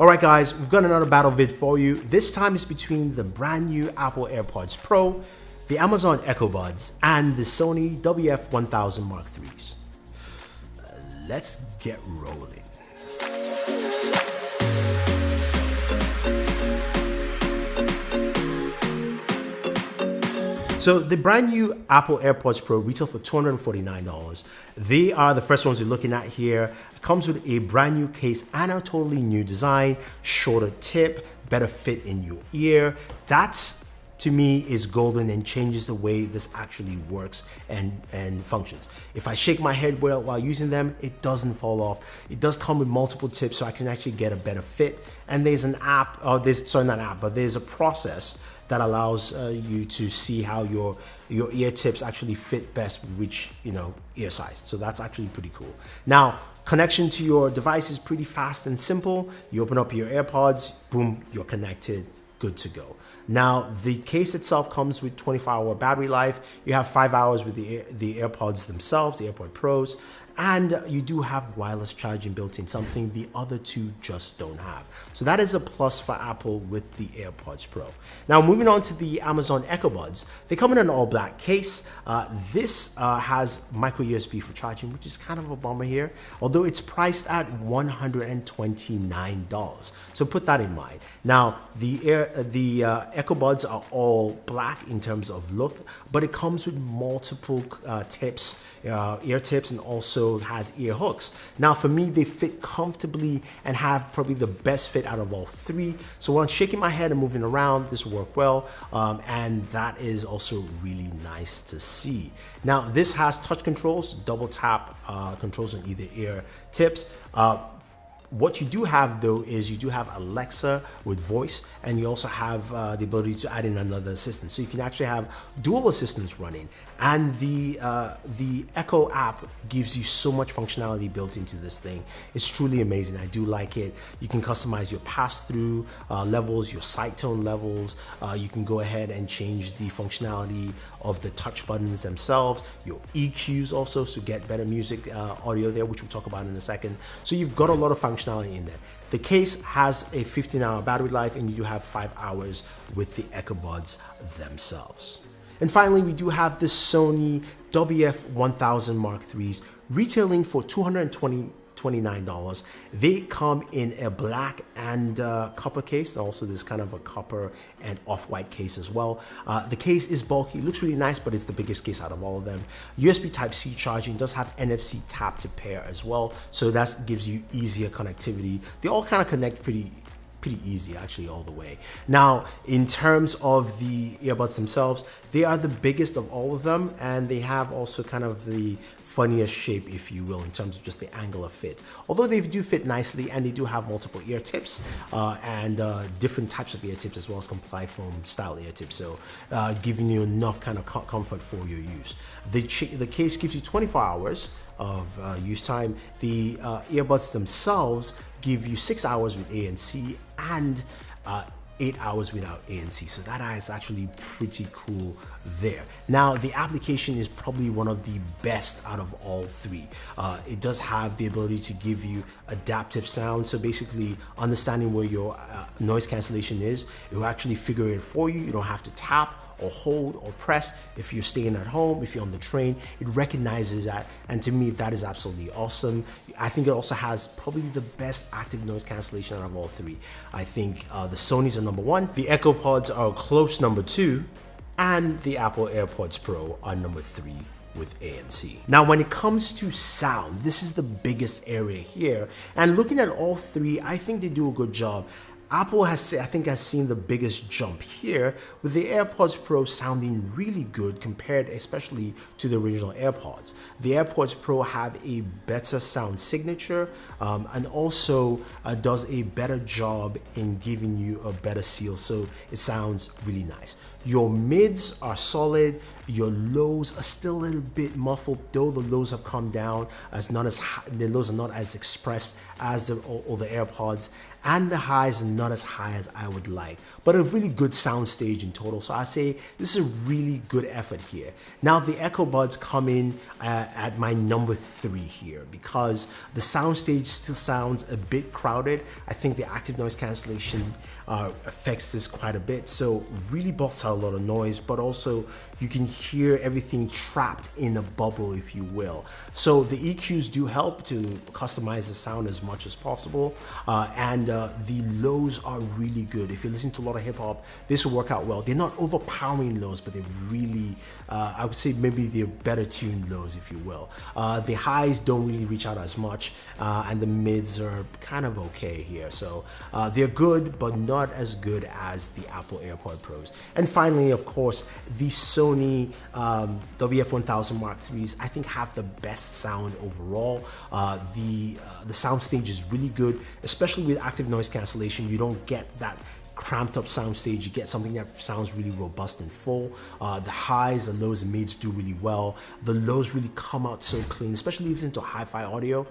Alright guys, we've got another battle vid for you. This time it's between the brand new Apple AirPods Pro, the Amazon Echo Buds, and the Sony WF-1000 Mark IIIs. Let's get rolling. So the brand new Apple AirPods Pro retail for $249. They are the first ones you're looking at here. It comes with a brand new case and a totally new design, shorter tip, better fit in your ear. That's, to me, is golden and changes the way this actually works and functions. If I shake my head while using them, it doesn't fall off. It does come with multiple tips so I can actually get a better fit. And there's an app, there's a process that allows you to see how your ear tips actually fit best with which ear size. So that's actually pretty cool. Now, connection to your device is pretty fast and simple. You open up your AirPods, boom, you're connected, good to go. Now, the case itself comes with 24-hour battery life. You have 5 hours with the AirPods themselves, the AirPod Pros, and you do have wireless charging built in, something the other two just don't have. So that is a plus for Apple with the AirPods Pro. Now, moving on to the Amazon Echo Buds. They come in an all-black case. This has micro USB for charging, which is kind of a bummer here, although it's priced at $129. So put that in mind. Now, the Echo Buds are all black in terms of look, but it comes with multiple tips, ear tips, and also has ear hooks. Now, for me, they fit comfortably and have probably the best fit out of all three. So when I'm shaking my head and moving around, this will work well, and that is also really nice to see. Now, this has touch controls, double tap controls on either ear tips. What you do have though is you do have Alexa with voice, and you also have the ability to add in another assistant. So you can actually have dual assistants running, and the Echo app gives you so much functionality built into this thing. It's truly amazing. I do like it. You can customize your pass-through levels, your side tone levels. You can go ahead and change the functionality of the touch buttons themselves, your EQs also, to get better music audio there, which we'll talk about in a second. So you've got a lot of functionality in there. The case has a 15-hour battery life, and you do have 5 hours with the Echo Buds themselves. And finally, we do have the Sony WF-1000 Mark IIIs retailing for $229. They come in a black and copper case. Also, there's kind of a copper and off-white case as well. The case is bulky, it looks really nice, but it's the biggest case out of all of them. USB Type-C charging, does have NFC tap to pair as well, so that gives you easier connectivity. They all kind of connect pretty easy, actually, all the way. Now, in terms of the earbuds themselves, they are the biggest of all of them, and they have also kind of the funniest shape, if you will, in terms of just the angular fit. Although they do fit nicely, and they do have multiple ear tips and different types of ear tips, as well as comply foam style ear tips, so giving you enough kind of comfort for your use. The case gives you 24 hours of use time. The earbuds themselves give you 6 hours with ANC and 8 hours without ANC, so that is actually pretty cool there. Now, the application is probably one of the best out of all three. It does have the ability to give you adaptive sound, so basically understanding where your noise cancellation is, it will actually figure it for you. You don't have to tap or hold or press. If you're staying at home, if you're on the train, it recognizes that, and to me, that is absolutely awesome. I think it also has probably the best active noise cancellation out of all three. I think the Sonys are number one, the Echo Pods are a close number two, and the Apple AirPods Pro are number three with ANC. Now, when it comes to sound, this is the biggest area here, and looking at all three, I think they do a good job. Apple has seen the biggest jump here, with the AirPods Pro sounding really good compared especially to the original AirPods. The AirPods Pro have a better sound signature and also does a better job in giving you a better seal, so it sounds really nice. Your mids are solid, your lows are still a little bit muffled, though the lows have come down, the lows are not as expressed as the older AirPods, and the highs are not as high as I would like, but a really good sound stage in total. So I'd say this is a really good effort here. Now the Echo Buds come in at my number 3 here because the sound stage still sounds a bit crowded. I think the active noise cancellation affects this quite a bit, so really blocks out a lot of noise, but also you can hear everything trapped in a bubble, if you will. So the EQs do help to customize the sound as much as possible, and the lows are really good. If you listen to a lot of hip hop, this will work out well. They're not overpowering lows, but they're really, I would say maybe they're better tuned lows, if you will. The highs don't really reach out as much, and the mids are kind of okay here. So they're good, but not as good as the Apple AirPod Pros. And finally, of course, the Sony WF-1000 Mark IIIs, I think, have the best sound overall. The sound stage is really good, especially with active noise cancellation. You don't get that cramped up sound stage. You get something that sounds really robust and full. The highs, the lows, and mids do really well. The lows really come out so clean, especially if it's into hi-fi audio.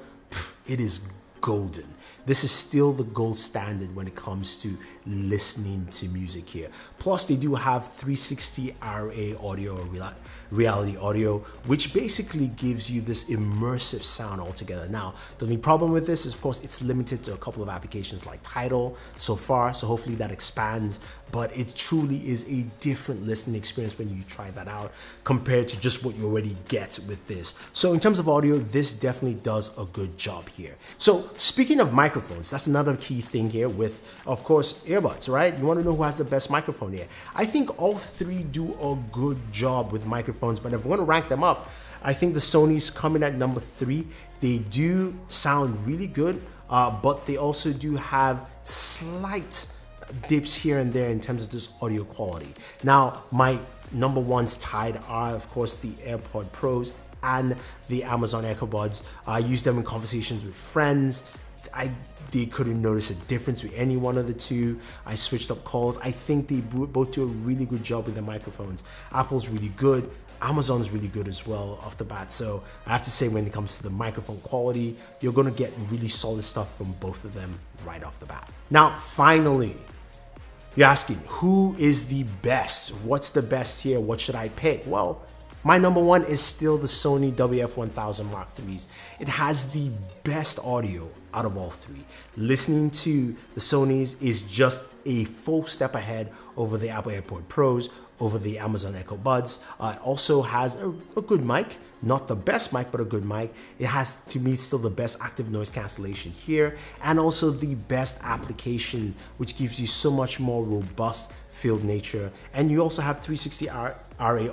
It is golden. This is still the gold standard when it comes to listening to music here. Plus, they do have 360 RA audio or reality audio, which basically gives you this immersive sound altogether. Now, the only problem with this is, of course, it's limited to a couple of applications like Tidal so far, so hopefully that expands, but it truly is a different listening experience when you try that out compared to just what you already get with this. So in terms of audio, this definitely does a good job here. So speaking of microphones, that's another key thing here with, of course, earbuds, right? You want to know who has the best microphone here. I think all three do a good job with microphones, but if we're going to rank them up, I think the Sony's coming at number 3. They do sound really good, but they also do have slight dips here and there in terms of just audio quality. Now, my number ones tied are, of course, the AirPod Pros and the Amazon Echo Buds. I use them in conversations with friends. They couldn't notice a difference with any one of the two. I switched up calls. I think they both do a really good job with the microphones. Apple's really good. Amazon's really good as well off the bat. So I have to say, when it comes to the microphone quality, you're gonna get really solid stuff from both of them right off the bat. Now, finally, you're asking, who is the best? What's the best here? What should I pick? Well, my number one is still the Sony WF-1000 Mark IIIs. It has the best audio out of all three. Listening to the Sonys is just a full step ahead over the Apple AirPod Pros, over the Amazon Echo Buds. It also has a good mic, not the best mic, but a good mic. It has, to me, still the best active noise cancellation here, and also the best application, which gives you so much more robust field nature. And you also have 360 RA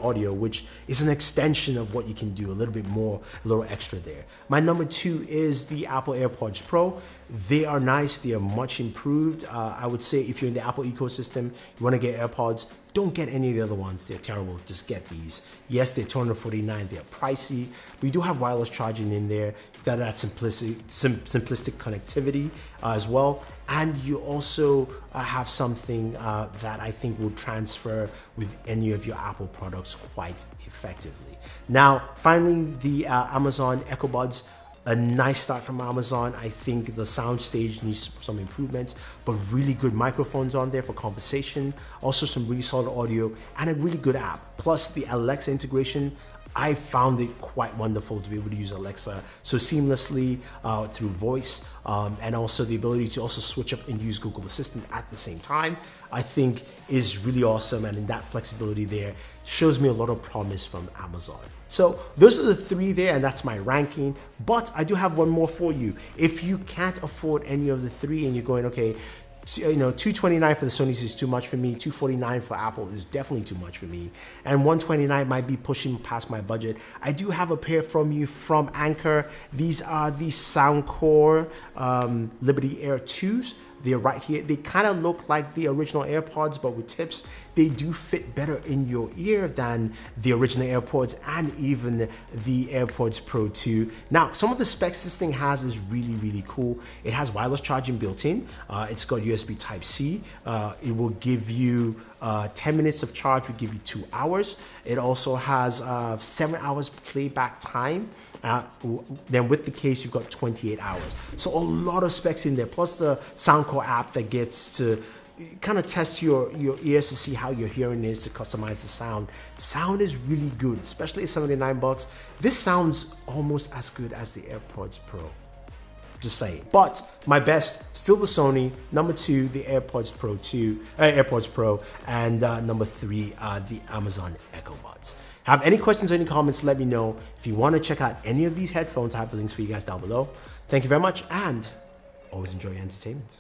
audio, which is an extension of what you can do, a little bit more, a little extra there. My number 2 is the Apple AirPods Pro. They are nice, they are much improved. I would say if you're in the Apple ecosystem, you want to get AirPods, don't get any of the other ones. They're terrible. Just get these. Yes, they're $249. They're pricey, but you do have wireless charging in there. You've got that simplistic connectivity as well. And you also have something that I think will transfer with any of your Apple products quite effectively. Now, finally, the Amazon Echo Buds. A nice start from Amazon. I think the sound stage needs some improvements, but really good microphones on there for conversation. Also some really solid audio and a really good app. Plus the Alexa integration, I found it quite wonderful to be able to use Alexa so seamlessly through voice, and also the ability to also switch up and use Google Assistant at the same time, I think is really awesome. And in that flexibility there shows me a lot of promise from Amazon. So those are the 3 there, and that's my ranking. But I do have one more for you. If you can't afford any of the 3 and you're going, okay, you know, $229 for the Sonys is too much for me, $249 for Apple is definitely too much for me, and $129 might be pushing past my budget, I do have a pair from you from Anker. These are the Soundcore Liberty Air 2s. They're right here. They kind of look like the original AirPods, but with tips. They do fit better in your ear than the original AirPods and even the AirPods Pro 2. Now, some of the specs this thing has is really, really cool. It has wireless charging built in. It's got USB Type-C. It will give you 10 minutes of charge would give you 2 hours. It also has 7 hours playback time. Then with the case, you've got 28 hours. So a lot of specs in there, plus the Soundcore app that gets to kind of test your ears to see how your hearing is, to customize the sound. Sound is really good, especially at $79. This sounds almost as good as the AirPods Pro. Just saying. But my best, still the Sony. Number 2, the AirPods Pro, and number 3, the Amazon Echo Buds. Have any questions or any comments, let me know. If you want to check out any of these headphones, I have the links for you guys down below. Thank you very much, and always enjoy your entertainment.